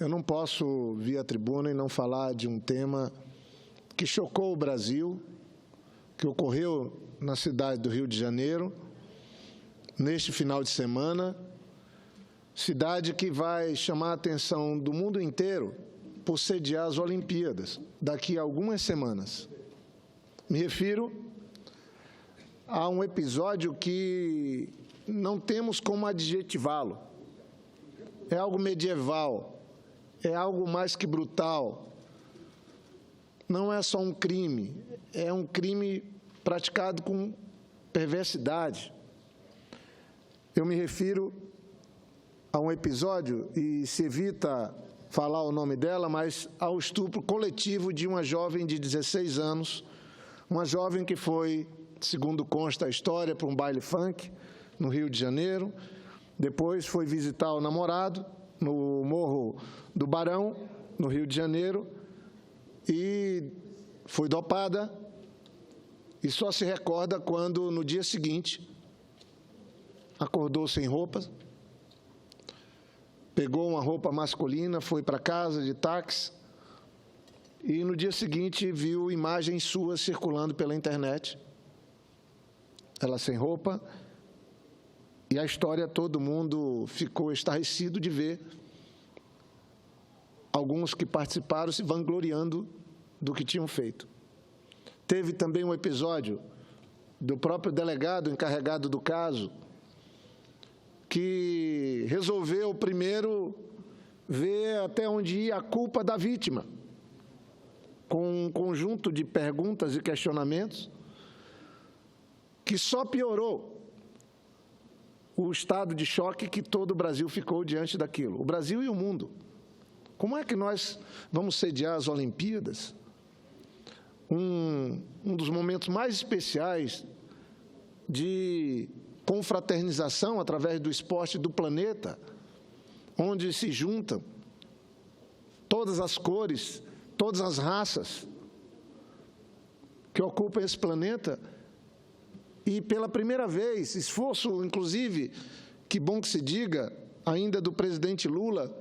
eu não posso vir à tribuna e não falar de um tema que chocou o Brasil, que ocorreu na cidade do Rio de Janeiro, neste final de semana, cidade que vai chamar a atenção do mundo inteiro por sediar as Olimpíadas daqui a algumas semanas. Me refiro a um episódio que não temos como adjetivá-lo. É algo medieval, é algo mais que brutal. Não é só um crime, é um crime praticado com perversidade. Eu me refiro a um episódio, e se evita falar o nome dela, mas ao estupro coletivo de uma jovem de 16 anos, uma jovem que foi, segundo consta a história, para um baile funk no Rio de Janeiro, depois foi visitar o namorado no Morro do Barão, no Rio de Janeiro, e foi dopada, e só se recorda quando, no dia seguinte, acordou sem roupas, pegou uma roupa masculina, foi para casa de táxi, e no dia seguinte viu imagens suas circulando pela internet, ela sem roupa, e a história, todo mundo ficou estarrecido de ver alguns que participaram se vangloriando do que tinham feito. Teve também um episódio do próprio delegado encarregado do caso, que resolveu primeiro ver até onde ia a culpa da vítima, com um conjunto de perguntas e questionamentos que só piorou o estado de choque que todo o Brasil ficou diante daquilo, o Brasil e o mundo. Como é que nós vamos sediar as Olimpíadas? Um dos momentos mais especiais de confraternização através do esporte do planeta, onde se juntam todas as cores, todas as raças que ocupam esse planeta, e pela primeira vez, esforço, inclusive, que bom que se diga, ainda do presidente Lula,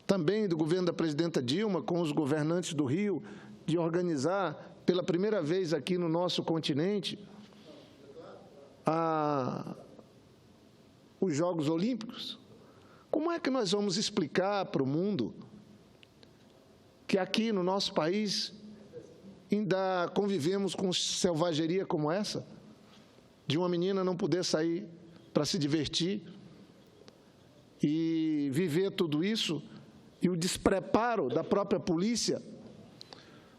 também do governo da presidenta Dilma, com os governantes do Rio, de organizar pela primeira vez aqui no nosso continente os Jogos Olímpicos. Como é que nós vamos explicar para o mundo que aqui no nosso país ainda convivemos com selvageria como essa, de uma menina não poder sair para se divertir e viver tudo isso, e o despreparo da própria polícia?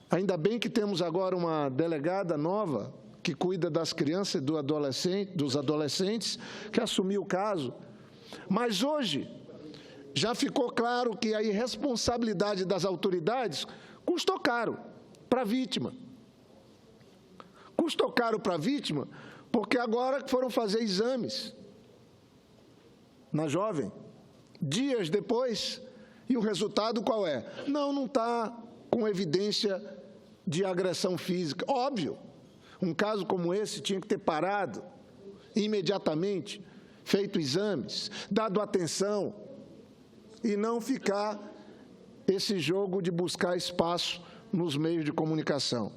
Ainda bem que temos agora uma delegada nova que cuida das crianças e dos adolescentes, que assumiu o caso. Mas hoje já ficou claro que a irresponsabilidade das autoridades custou caro para a vítima. Custou caro para a vítima porque agora foram fazer exames na jovem, dias depois, e o resultado qual é? Não está com evidência de agressão física. Óbvio, um caso como esse tinha que ter parado imediatamente, feito exames, dado atenção, e não ficar esse jogo de buscar espaço nos meios de comunicação.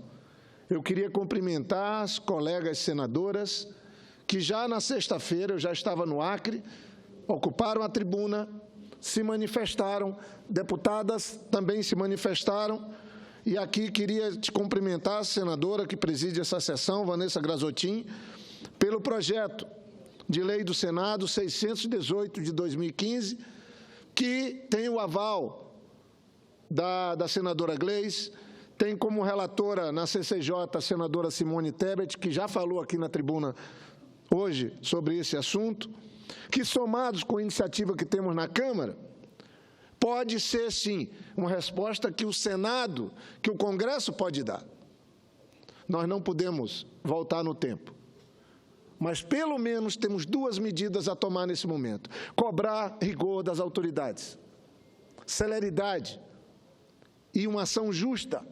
Eu queria cumprimentar as colegas senadoras que já na sexta-feira, eu já estava no Acre, ocuparam a tribuna, se manifestaram, deputadas também se manifestaram, e aqui queria te cumprimentar, a senadora que preside essa sessão, Vanessa Grazottin, pelo projeto de lei do Senado 618 de 2015, que tem o aval da senadora Gleice, tem como relatora na CCJ a senadora Simone Tebet, que já falou aqui na tribuna hoje sobre esse assunto, que somados com a iniciativa que temos na Câmara, pode ser, sim, uma resposta que o Senado, que o Congresso pode dar. Nós não podemos voltar no tempo, mas pelo menos temos duas medidas a tomar nesse momento: cobrar rigor das autoridades, celeridade e uma ação justa,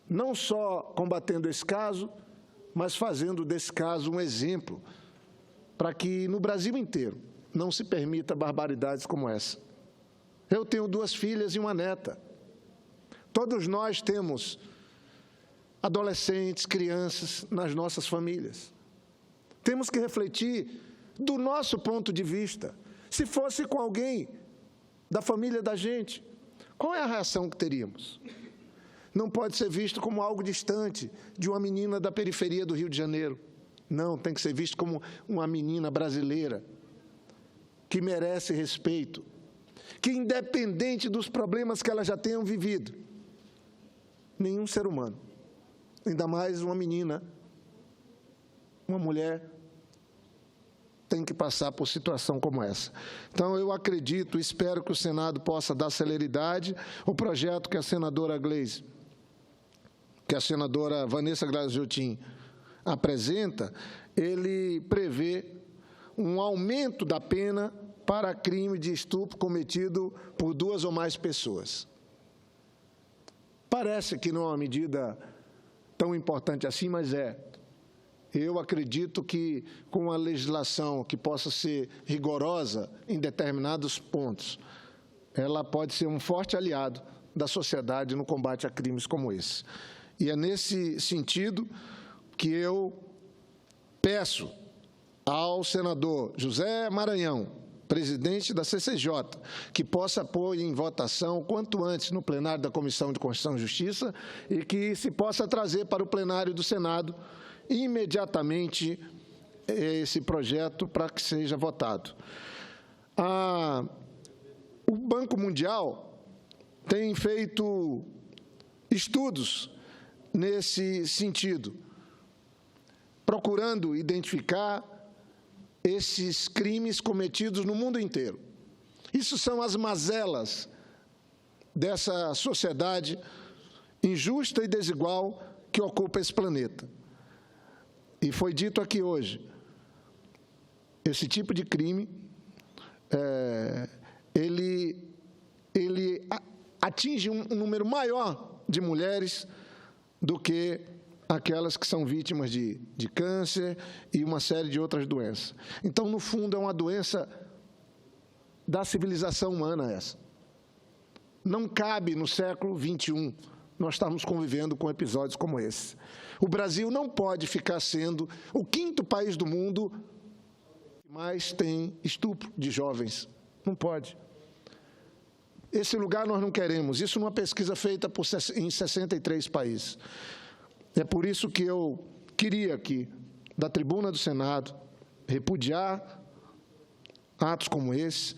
não só combatendo esse caso, mas fazendo desse caso um exemplo para que no Brasil inteiro não se permita barbaridades como essa. Eu tenho 2 filhas e uma neta. Todos nós temos adolescentes, crianças nas nossas famílias. Temos que refletir do nosso ponto de vista. Se fosse com alguém da família da gente, qual é a reação que teríamos? Não pode ser visto como algo distante de uma menina da periferia do Rio de Janeiro. Não, tem que ser visto como uma menina brasileira que merece respeito, que independente dos problemas que ela já tenha vivido, nenhum ser humano, ainda mais uma menina, uma mulher, tem que passar por situação como essa. Então, eu acredito, espero que o Senado possa dar celeridade. O projeto que a senadora Vanessa Graziotin apresenta, ele prevê um aumento da pena para crime de estupro cometido por 2 ou mais pessoas. Parece que não é uma medida tão importante assim, mas é. Eu acredito que, com a legislação que possa ser rigorosa em determinados pontos, ela pode ser um forte aliado da sociedade no combate a crimes como esse. E é nesse sentido que eu peço ao senador José Maranhão, presidente da CCJ, que possa pôr em votação o quanto antes no plenário da Comissão de Constituição e Justiça e que se possa trazer para o plenário do Senado imediatamente esse projeto para que seja votado. O Banco Mundial tem feito estudos nesse sentido, procurando identificar esses crimes cometidos no mundo inteiro. Isso são as mazelas dessa sociedade injusta e desigual que ocupa esse planeta. E foi dito aqui hoje, esse tipo de crime, ele atinge um número maior de mulheres do que aquelas que são vítimas de câncer e uma série de outras doenças. Então, no fundo, é uma doença da civilização humana essa. Não cabe no século XXI nós estarmos convivendo com episódios como esse. O Brasil não pode ficar sendo o 5º país do mundo que mais tem estupro de jovens. Não pode. Esse lugar nós não queremos. Isso numa pesquisa feita em 63 países. É por isso que eu queria aqui, da tribuna do Senado, repudiar atos como esse,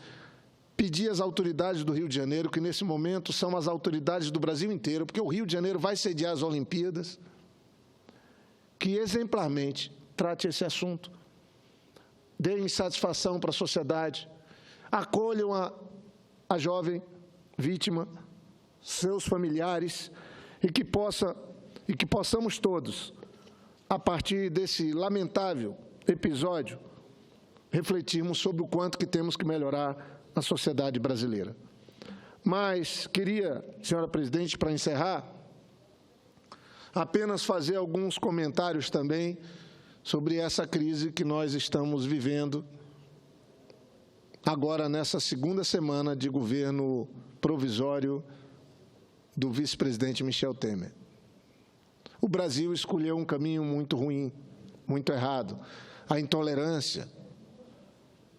pedir às autoridades do Rio de Janeiro, que nesse momento são as autoridades do Brasil inteiro, porque o Rio de Janeiro vai sediar as Olimpíadas, que exemplarmente trate esse assunto, deem satisfação para a sociedade, acolham a jovem vítima, seus familiares, e que possamos todos, a partir desse lamentável episódio, refletirmos sobre o quanto que temos que melhorar a sociedade brasileira. Mas queria, senhora presidente, para encerrar, apenas fazer alguns comentários também sobre essa crise que nós estamos vivendo agora nessa segunda semana de governo provisório do vice-presidente Michel Temer. O Brasil escolheu um caminho muito ruim, muito errado. A intolerância,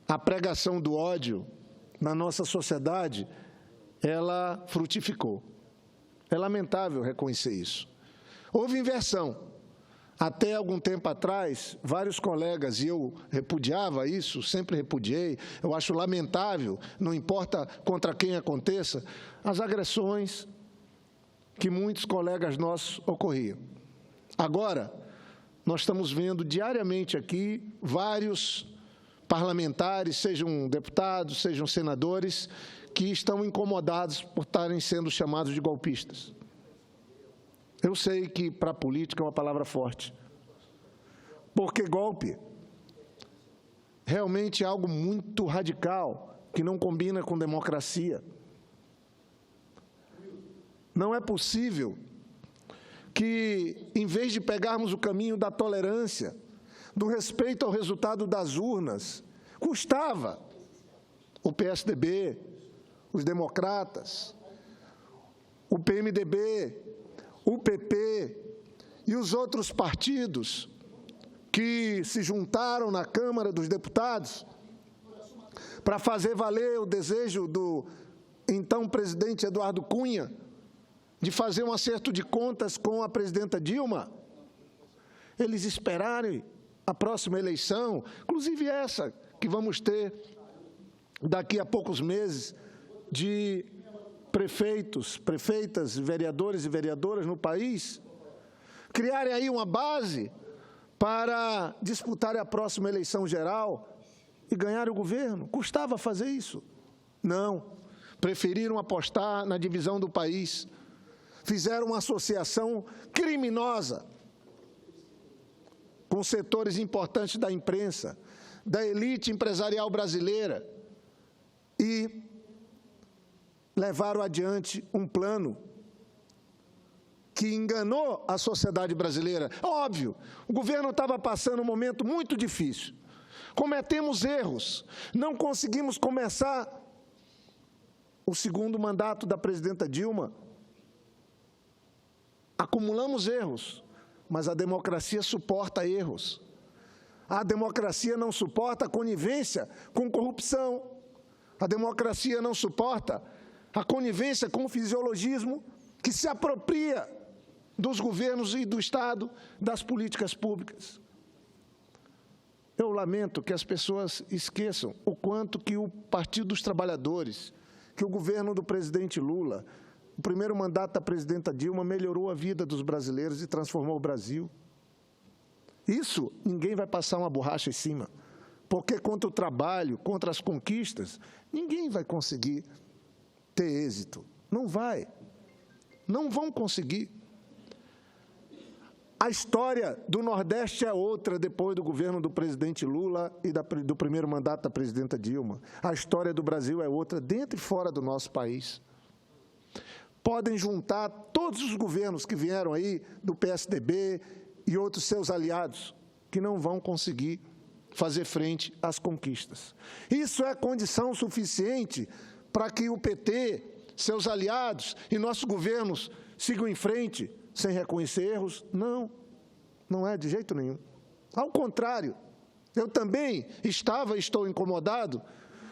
a pregação do ódio na nossa sociedade, ela frutificou. É lamentável reconhecer isso. Houve inversão. Até algum tempo atrás, vários colegas, e eu repudiava isso, sempre repudiei, eu acho lamentável, não importa contra quem aconteça, as agressões que muitos colegas nossos ocorriam. Agora, nós estamos vendo diariamente aqui vários parlamentares, sejam deputados, sejam senadores, que estão incomodados por estarem sendo chamados de golpistas. Eu sei que, para a política, é uma palavra forte, porque golpe realmente é algo muito radical, que não combina com democracia. Não é possível que, em vez de pegarmos o caminho da tolerância, do respeito ao resultado das urnas, custava o PSDB, os democratas, o PMDB, o PP e os outros partidos que se juntaram na Câmara dos Deputados para fazer valer o desejo do então presidente Eduardo Cunha de fazer um acerto de contas com a presidenta Dilma, eles esperarem a próxima eleição, inclusive essa que vamos ter daqui a poucos meses, de prefeitos, prefeitas, vereadores e vereadoras no país, criarem aí uma base para disputarem a próxima eleição geral e ganhar o governo. Custava fazer isso? Não. Preferiram apostar na divisão do país. Fizeram uma associação criminosa com setores importantes da imprensa, da elite empresarial brasileira e levaram adiante um plano que enganou a sociedade brasileira. Óbvio, o governo estava passando um momento muito difícil. Cometemos erros, não conseguimos começar o segundo mandato da presidenta Dilma. Acumulamos erros, mas a democracia suporta erros. A democracia não suporta a conivência com corrupção. A democracia não suporta a conivência com o fisiologismo que se apropria dos governos e do Estado, das políticas públicas. Eu lamento que as pessoas esqueçam o quanto que o Partido dos Trabalhadores, que o governo do presidente Lula, o primeiro mandato da presidenta Dilma, melhorou a vida dos brasileiros e transformou o Brasil. Isso ninguém vai passar uma borracha em cima, porque contra o trabalho, contra as conquistas, ninguém vai conseguir ter êxito. Não vai. Não vão conseguir. A história do Nordeste é outra depois do governo do presidente Lula e do primeiro mandato da presidenta Dilma. A história do Brasil é outra dentro e fora do nosso país. Podem juntar todos os governos que vieram aí do PSDB e outros seus aliados, que não vão conseguir fazer frente às conquistas. Isso é condição suficiente para que o PT, seus aliados e nossos governos sigam em frente sem reconhecer erros? Não, não é de jeito nenhum. Ao contrário, eu também estava e estou incomodado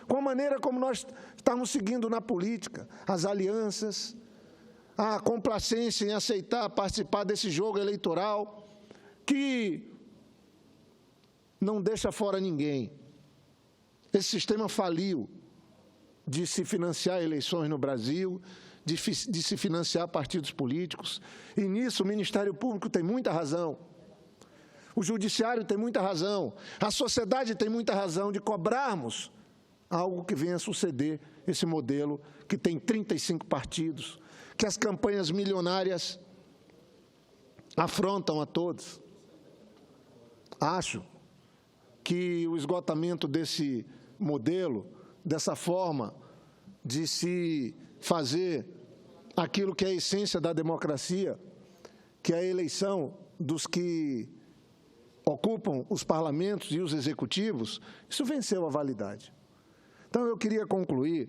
com a maneira como nós estamos seguindo na política, as alianças, a complacência em aceitar participar desse jogo eleitoral que não deixa fora ninguém. Esse sistema faliu de se financiar eleições no Brasil, de se financiar partidos políticos, e nisso o Ministério Público tem muita razão, o Judiciário tem muita razão, a sociedade tem muita razão de cobrarmos algo que venha a suceder esse modelo que tem 35 partidos, que as campanhas milionárias afrontam a todos. Acho que o esgotamento desse modelo, dessa forma de se fazer aquilo que é a essência da democracia, que é a eleição dos que ocupam os parlamentos e os executivos, isso venceu a validade. Então, eu queria concluir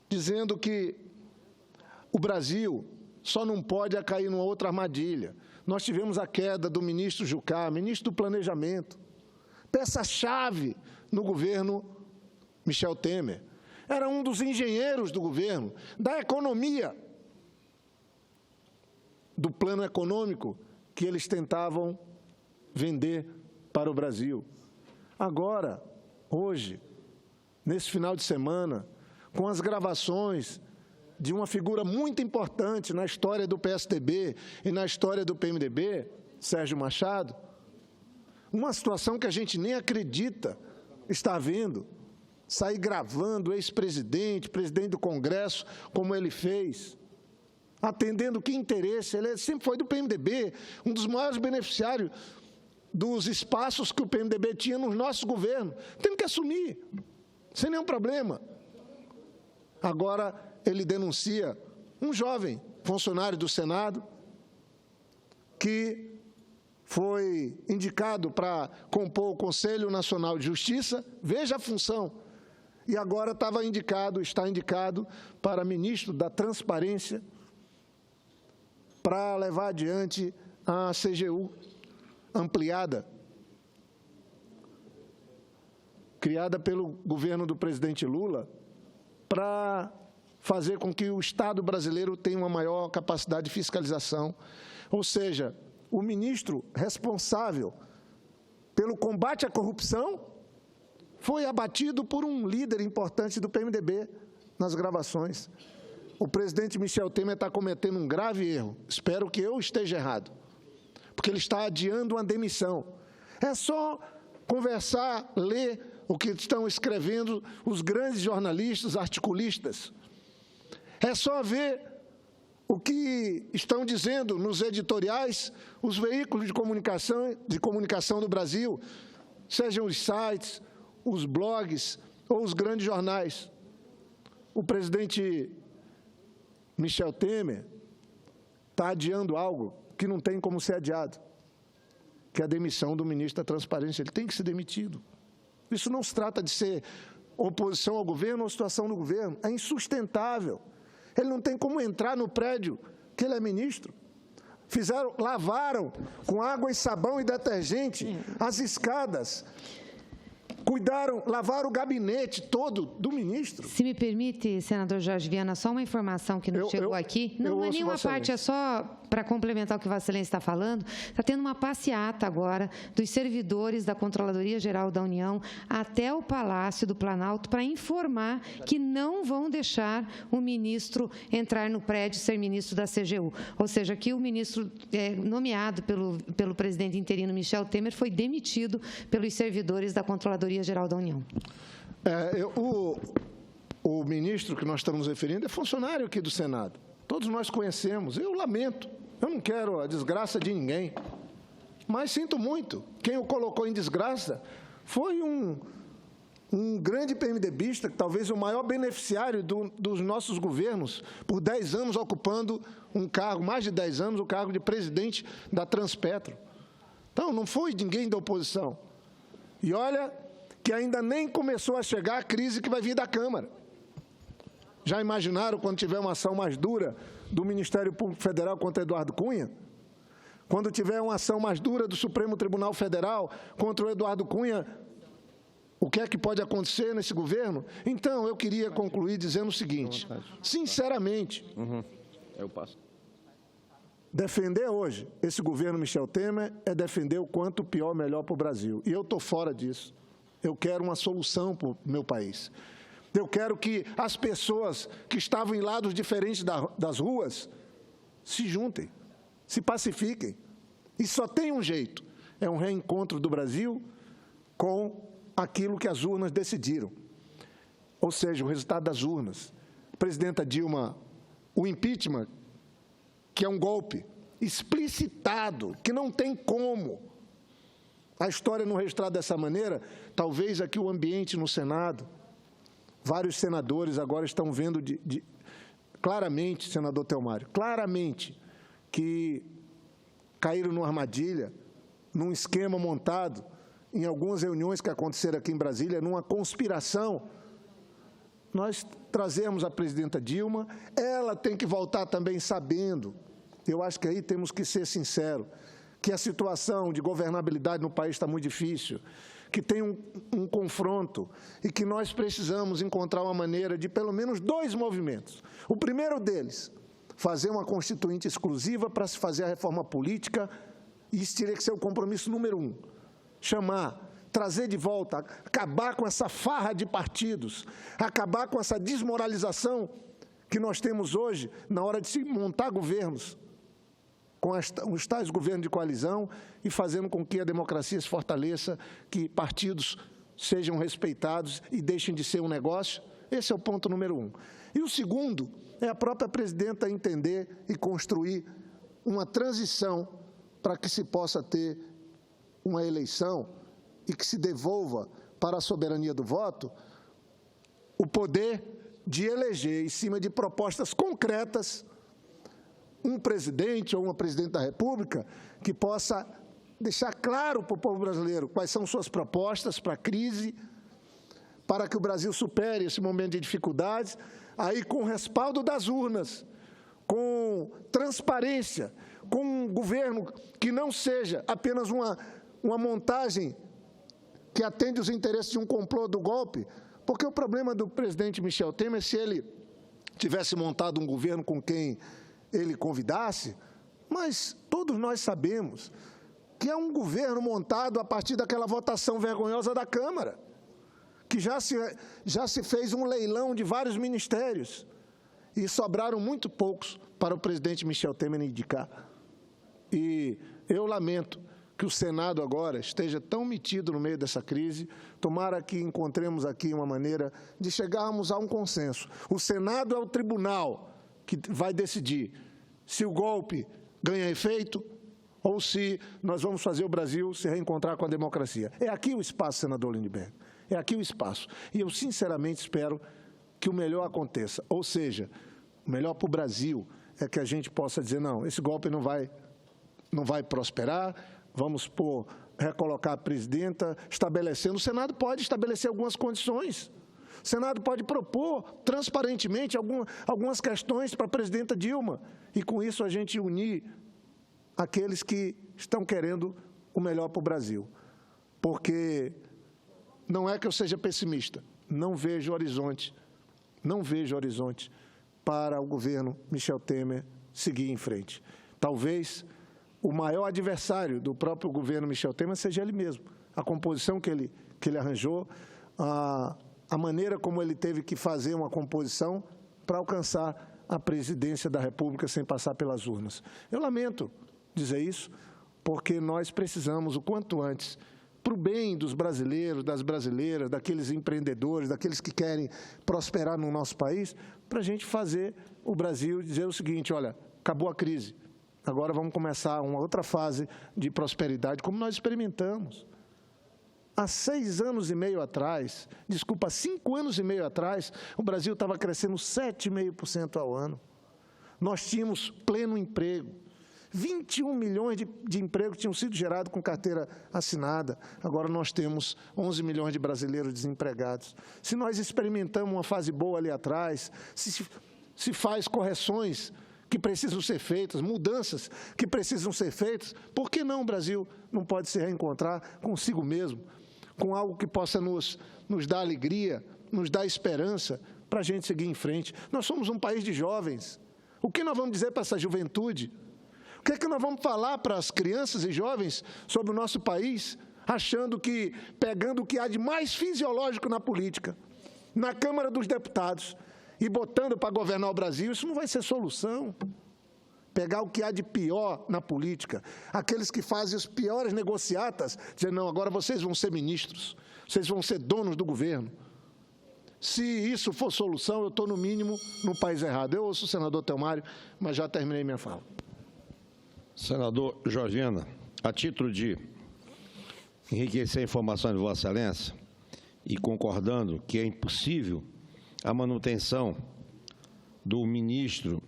dizendo que o Brasil só não pode cair numa outra armadilha. Nós tivemos a queda do ministro Jucá, ministro do Planejamento, peça-chave no governo Michel Temer. Era um dos engenheiros do governo, da economia, do plano econômico que eles tentavam vender para o Brasil. Agora, hoje, nesse final de semana, com as gravações de uma figura muito importante na história do PSDB e na história do PMDB, Sérgio Machado, uma situação que a gente nem acredita está havendo, sair gravando o ex-presidente, presidente do Congresso, como ele fez, atendendo que interesse, ele sempre foi do PMDB, um dos maiores beneficiários dos espaços que o PMDB tinha no nosso governo. Temos que assumir, sem nenhum problema. Agora, ele denuncia um jovem funcionário do Senado que foi indicado para compor o Conselho Nacional de Justiça. Veja a função. e agora está indicado para ministro da Transparência para levar adiante a CGU ampliada, criada pelo governo do presidente Lula, para fazer com que o Estado brasileiro tenha uma maior capacidade de fiscalização. Ou seja, o ministro responsável pelo combate à corrupção foi abatido por um líder importante do PMDB nas gravações. O presidente Michel Temer está cometendo um grave erro. Espero que eu esteja errado, porque ele está adiando uma demissão. É só conversar, ler o que estão escrevendo os grandes jornalistas, articulistas. É só ver o que estão dizendo nos editoriais os veículos de comunicação do Brasil, sejam os sites, os blogs ou os grandes jornais. O presidente Michel Temer está adiando algo que não tem como ser adiado, que é a demissão do ministro da Transparência. Ele tem que ser demitido. Isso não se trata de ser oposição ao governo ou situação do governo. É insustentável. Ele não tem como entrar no prédio que ele é ministro. Lavaram com água e sabão e detergente as escadas. Lavaram o gabinete todo do ministro. Se me permite, senador Jorge Viana, só uma informação que nos chegou aqui. Não é nenhuma parte, é só para complementar o que Vossa Excelência está falando. Está tendo uma passeata agora dos servidores da Controladoria Geral da União até o Palácio do Planalto para informar que não vão deixar o ministro entrar no prédio e ser ministro da CGU. Ou seja, que o ministro nomeado pelo presidente interino Michel Temer foi demitido pelos servidores da Controladoria Geral da União. O ministro que nós estamos referindo é funcionário aqui do Senado. Todos nós conhecemos. Eu lamento. Eu não quero a desgraça de ninguém. Mas sinto muito. Quem o colocou em desgraça foi um grande PMDBista, talvez o maior beneficiário dos nossos governos, por 10 anos ocupando um cargo, mais de 10 anos, o cargo de presidente da Transpetro. Então, não foi ninguém da oposição. E olha que ainda nem começou a chegar a crise que vai vir da Câmara. Já imaginaram quando tiver uma ação mais dura do Ministério Público Federal contra Eduardo Cunha? Quando tiver uma ação mais dura do Supremo Tribunal Federal contra o Eduardo Cunha, o que é que pode acontecer nesse governo? Então, eu queria concluir dizendo o seguinte, sinceramente, eu passo. Defender hoje esse governo Michel Temer é defender o quanto pior, melhor para o Brasil. E eu estou fora disso. Eu quero uma solução para o meu país. Eu quero que as pessoas que estavam em lados diferentes das ruas se juntem, se pacifiquem. E só tem um jeito, é um reencontro do Brasil com aquilo que as urnas decidiram. Ou seja, o resultado das urnas. A presidenta Dilma, o impeachment, que é um golpe explicitado, que não tem como a história não registrar dessa maneira. Talvez aqui o ambiente no Senado, vários senadores agora estão vendo claramente, senador Telmário, claramente que caíram numa armadilha, num esquema montado, em algumas reuniões que aconteceram aqui em Brasília, numa conspiração. Nós trazemos a presidenta Dilma, ela tem que voltar também sabendo, eu acho que aí temos que ser sinceros, que a situação de governabilidade no país está muito difícil, que tem um confronto e que nós precisamos encontrar uma maneira de pelo menos 2 movimentos. O primeiro deles, fazer uma constituinte exclusiva para se fazer a reforma política, e isso teria que ser o compromisso número 1. Chamar, trazer de volta, acabar com essa farra de partidos, acabar com essa desmoralização que nós temos hoje na hora de se montar governos, com os tais governos de coalizão e fazendo com que a democracia se fortaleça, que partidos sejam respeitados e deixem de ser um negócio. Esse é o ponto número 1. E o segundo é a própria presidenta entender e construir uma transição para que se possa ter uma eleição e que se devolva para a soberania do voto o poder de eleger, em cima de propostas concretas, um presidente ou uma presidente da República que possa deixar claro para o povo brasileiro quais são suas propostas para a crise, para que o Brasil supere esse momento de dificuldades, aí com o respaldo das urnas, com transparência, com um governo que não seja apenas uma montagem que atende os interesses de um complô do golpe, porque o problema do presidente Michel Temer, se ele tivesse montado um governo com quem ele convidasse, mas todos nós sabemos que é um governo montado a partir daquela votação vergonhosa da Câmara, que já se fez um leilão de vários ministérios e sobraram muito poucos para o presidente Michel Temer indicar. E eu lamento que o Senado agora esteja tão metido no meio dessa crise. Tomara que encontremos aqui uma maneira de chegarmos a um consenso. O Senado é o tribunal que vai decidir se o golpe ganha efeito ou se nós vamos fazer o Brasil se reencontrar com a democracia. É aqui o espaço, senador Lindbergh. É aqui o espaço. E eu, sinceramente, espero que o melhor aconteça. Ou seja, o melhor para o Brasil é que a gente possa dizer, não, esse golpe não vai prosperar, vamos recolocar a presidenta, estabelecendo. O Senado pode estabelecer algumas condições. O Senado pode propor transparentemente algumas questões para a presidenta Dilma. E, com isso, a gente unir aqueles que estão querendo o melhor para o Brasil. Porque não é que eu seja pessimista, não vejo horizonte para o governo Michel Temer seguir em frente. Talvez o maior adversário do próprio governo Michel Temer seja ele mesmo. A composição que ele arranjou, a maneira como ele teve que fazer uma composição para alcançar a presidência da República sem passar pelas urnas. Eu lamento dizer isso, porque nós precisamos, o quanto antes, para o bem dos brasileiros, das brasileiras, daqueles empreendedores, daqueles que querem prosperar no nosso país, para a gente fazer o Brasil dizer o seguinte, olha, acabou a crise, agora vamos começar uma outra fase de prosperidade, como nós experimentamos. Há 5 anos e meio atrás, o Brasil estava crescendo 7,5% ao ano. Nós tínhamos pleno emprego. 21 milhões de empregos tinham sido gerados com carteira assinada. Agora nós temos 11 milhões de brasileiros desempregados. Se nós experimentamos uma fase boa ali atrás, se faz correções que precisam ser feitas, mudanças que precisam ser feitas, por que não o Brasil não pode se reencontrar consigo mesmo, com algo que possa nos dar alegria, nos dar esperança para a gente seguir em frente? Nós somos um país de jovens. O que nós vamos dizer para essa juventude? O que é que nós vamos falar para as crianças e jovens sobre o nosso país, achando que, pegando o que há de mais fisiológico na política, na Câmara dos Deputados, e botando para governar o Brasil, isso não vai ser solução. Pegar o que há de pior na política, aqueles que fazem as piores negociatas, dizer, não, agora vocês vão ser ministros, vocês vão ser donos do governo. Se isso for solução, eu estou, no mínimo, no país errado. Eu ouço o senador Telmário, mas já terminei minha fala. Senador Jorge Viana, a título de enriquecer a informação de Vossa Excelência e concordando que é impossível a manutenção do ministro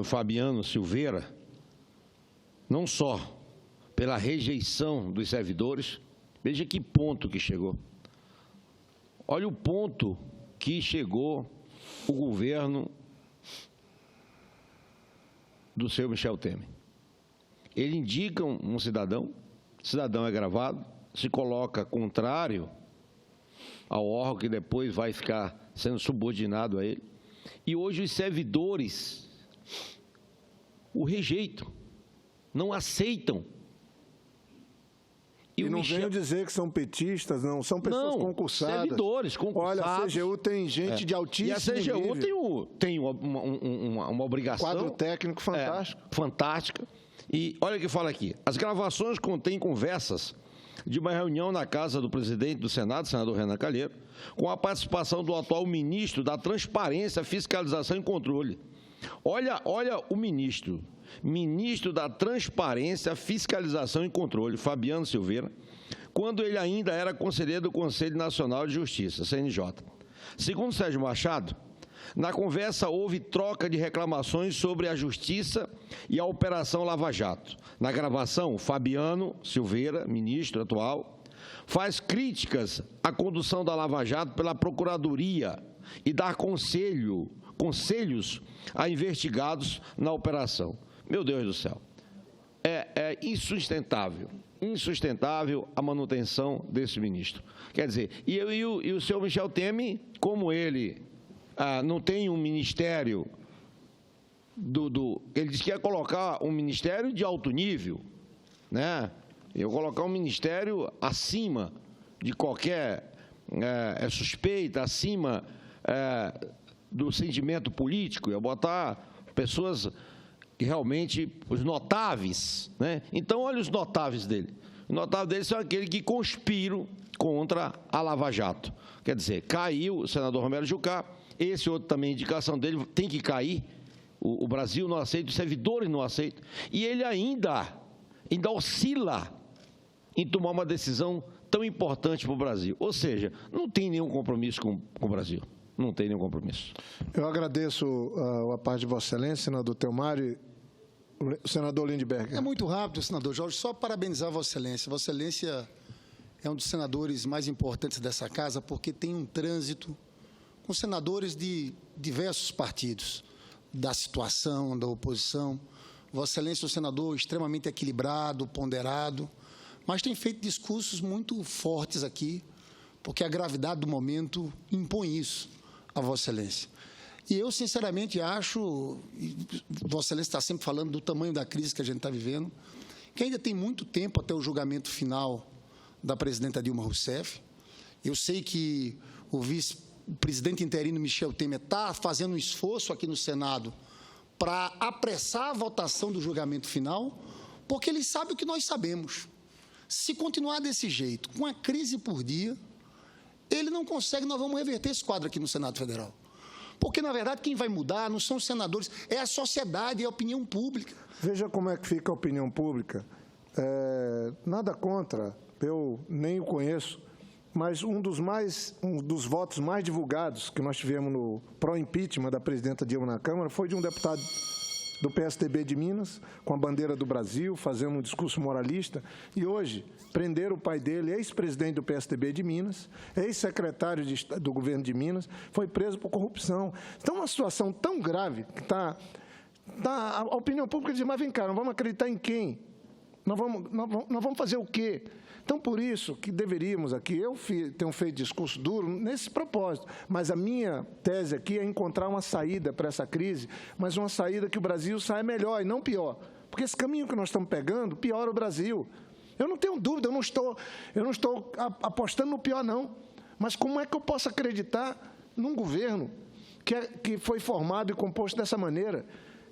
Fabiano Silveira, não só pela rejeição dos servidores, veja que ponto que chegou. Olha o ponto que chegou o governo do senhor Michel Temer. Ele indica um cidadão, o cidadão é gravado, se coloca contrário ao órgão que depois vai ficar sendo subordinado a ele, e hoje os servidores o rejeitam, não aceitam. E não venham dizer que são petistas, não, são pessoas concursadas. Servidores concursados. Olha, a CGU tem gente de altíssimo nível. E a CGU tem uma obrigação. Quadro técnico fantástico. Fantástica. E olha o que fala aqui. As gravações contêm conversas de uma reunião na casa do presidente do Senado, senador Renan Calheiro, com a participação do atual ministro da Transparência, Fiscalização e Controle. Olha o ministro da Transparência, Fiscalização e Controle, Fabiano Silveira, quando ele ainda era conselheiro do Conselho Nacional de Justiça, CNJ. Segundo Sérgio Machado, na conversa houve troca de reclamações sobre a Justiça e a Operação Lava Jato. Na gravação, Fabiano Silveira, ministro atual, faz críticas à condução da Lava Jato pela Procuradoria e dar conselhos a investigados na operação. Meu Deus do céu, é insustentável a manutenção desse ministro. Quer dizer, e o senhor Michel Temer, como ele não tem um ministério ele disse que ia colocar um ministério de alto nível, né? Eu colocar um ministério acima de qualquer suspeita, acima do sentimento político, ia botar pessoas que realmente, os notáveis, né? Então, olha os notáveis dele. Os notáveis dele são aqueles que conspiram contra a Lava Jato. Quer dizer, caiu o senador Romero Jucá, esse outro também, a indicação dele tem que cair, o Brasil não aceita, os servidores não aceitam, e ele ainda oscila em tomar uma decisão tão importante para o Brasil. Ou seja, não tem nenhum compromisso com o Brasil. Não tem nenhum compromisso. Eu agradeço a parte de Vossa Excelência, senador Telmário. O senador Lindbergh. É muito rápido, senador Jorge. Só parabenizar Vossa Excelência. Vossa Excelência é um dos senadores mais importantes dessa casa porque tem um trânsito com senadores de diversos partidos, da situação, da oposição. Vossa Excelência é um senador extremamente equilibrado, ponderado, mas tem feito discursos muito fortes aqui, porque a gravidade do momento impõe isso a Vossa Excelência. E eu, sinceramente, acho, e Vossa Excelência está sempre falando do tamanho da crise que a gente está vivendo, que ainda tem muito tempo até o julgamento final da presidenta Dilma Rousseff. Eu sei que o vice-presidente interino Michel Temer está fazendo um esforço aqui no Senado para apressar a votação do julgamento final, porque ele sabe o que nós sabemos. Se continuar desse jeito, com a crise por dia, ele não consegue, nós vamos reverter esse quadro aqui no Senado Federal. Porque, na verdade, quem vai mudar não são os senadores, é a sociedade, é a opinião pública. Veja como é que fica a opinião pública. Nada contra, eu nem o conheço, mas um dos votos mais divulgados que nós tivemos no pró-impeachment da presidenta Dilma na Câmara foi de um deputado do PSDB de Minas, com a bandeira do Brasil, fazendo um discurso moralista, e hoje prenderam o pai dele, ex-presidente do PSDB de Minas, ex-secretário do governo de Minas, foi preso por corrupção. Então, uma situação tão grave que a opinião pública diz, mas vem cá, nós vamos acreditar em quem? Nós vamos fazer o quê? Então, por isso que deveríamos aqui, eu tenho feito discurso duro nesse propósito, mas a minha tese aqui é encontrar uma saída para essa crise, mas uma saída que o Brasil saia melhor e não pior. Porque esse caminho que nós estamos pegando piora o Brasil. Eu não tenho dúvida, eu não estou apostando no pior, não. Mas como é que eu posso acreditar num governo que foi formado e composto dessa maneira,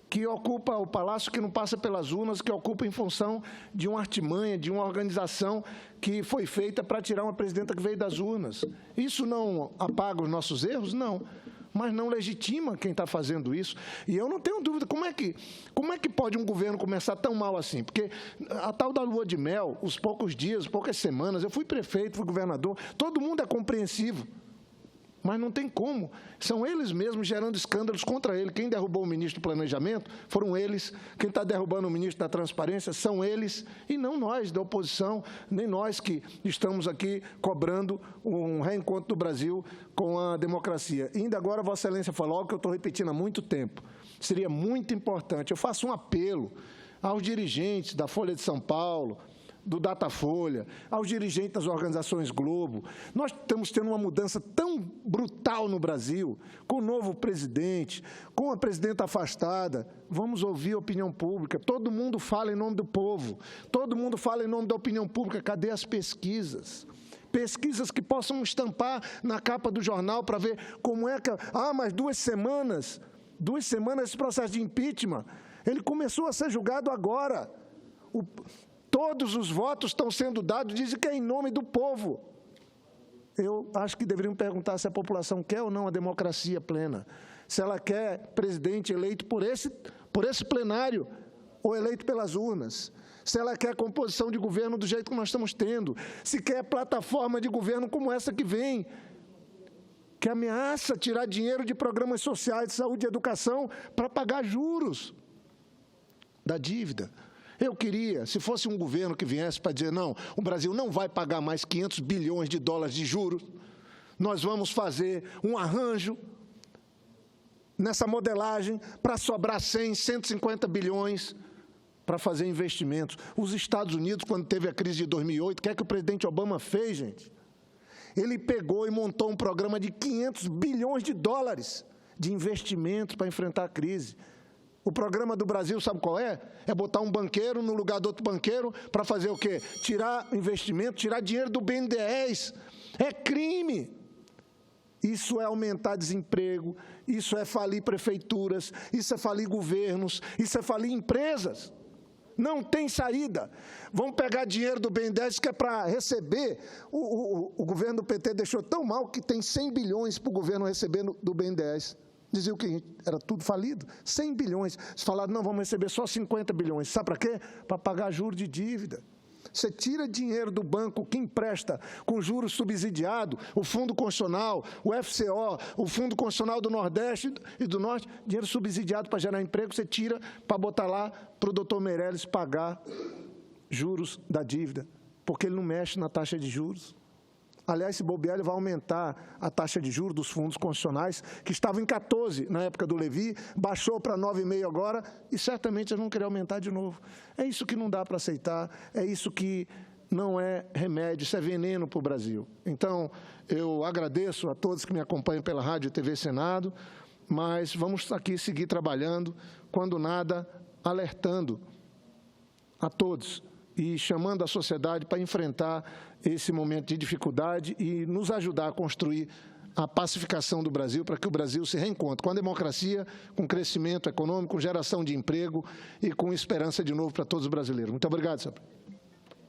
que ocupa o palácio que não passa pelas urnas, que ocupa em função de uma artimanha, de uma organização que foi feita para tirar uma presidenta que veio das urnas. Isso não apaga os nossos erros? Não. Mas não legitima quem está fazendo isso. E eu não tenho dúvida, como é que pode um governo começar tão mal assim? Porque a tal da lua de mel, os poucos dias, poucas semanas, eu fui prefeito, fui governador, todo mundo é compreensivo. Mas não tem como. São eles mesmos gerando escândalos contra ele. Quem derrubou o ministro do Planejamento foram eles. Quem está derrubando o ministro da Transparência são eles. E não nós, da oposição, nem nós que estamos aqui cobrando um reencontro do Brasil com a democracia. E ainda agora, Vossa Excelência falou algo que eu estou repetindo há muito tempo. Seria muito importante. Eu faço um apelo aos dirigentes da Folha de São Paulo, do Datafolha, aos dirigentes das organizações Globo. Nós estamos tendo uma mudança tão brutal no Brasil, com o novo presidente, com a presidenta afastada. Vamos ouvir a opinião pública. Todo mundo fala em nome do povo, todo mundo fala em nome da opinião pública. Cadê as pesquisas? Pesquisas que possam estampar na capa do jornal para ver como é que... mas 2 semanas esse processo de impeachment, ele começou a ser julgado agora. Todos os votos estão sendo dados, dizem que é em nome do povo. Eu acho que deveriam perguntar se a população quer ou não a democracia plena, se ela quer presidente eleito por esse plenário ou eleito pelas urnas, se ela quer composição de governo do jeito que nós estamos tendo, se quer plataforma de governo como essa que vem, que ameaça tirar dinheiro de programas sociais, de saúde e educação para pagar juros da dívida. Eu queria, se fosse um governo que viesse para dizer, não, o Brasil não vai pagar mais 500 bilhões de dólares de juros, nós vamos fazer um arranjo nessa modelagem para sobrar 100, 150 bilhões para fazer investimentos. Os Estados Unidos, quando teve a crise de 2008, o que é que o presidente Obama fez, gente? Ele pegou e montou um programa de 500 bilhões de dólares de investimentos para enfrentar a crise. O programa do Brasil, sabe qual é? É botar um banqueiro no lugar do outro banqueiro para fazer o quê? Tirar investimento, tirar dinheiro do BNDES. É crime. Isso é aumentar desemprego, isso é falir prefeituras, isso é falir governos, isso é falir empresas. Não tem saída. Vão pegar dinheiro do BNDES que é para receber. O governo do PT deixou tão mal que tem 100 bilhões para o governo receber do BNDES. Diziam que era tudo falido. 100 bilhões. Eles falaram, não, vamos receber só 50 bilhões. Sabe para quê? Para pagar juros de dívida. Você tira dinheiro do banco que empresta com juros subsidiados, o Fundo Constitucional, o FCO, o Fundo Constitucional do Nordeste e do Norte, dinheiro subsidiado para gerar emprego, você tira para botar lá para o doutor Meirelles pagar juros da dívida, porque ele não mexe na taxa de juros. Aliás, se bobear, ele vai aumentar a taxa de juros dos fundos constitucionais, que estava em 14 na época do Levi, baixou para 9,5 agora, e certamente eles vão querer aumentar de novo. É isso que não dá para aceitar, é isso que não é remédio, isso é veneno para o Brasil. Então, eu agradeço a todos que me acompanham pela Rádio e TV Senado, mas vamos aqui seguir trabalhando, quando nada, alertando a todos e chamando a sociedade para enfrentar esse momento de dificuldade e nos ajudar a construir a pacificação do Brasil, para que o Brasil se reencontre com a democracia, com crescimento econômico, com geração de emprego e com esperança de novo para todos os brasileiros. Muito obrigado, senhor.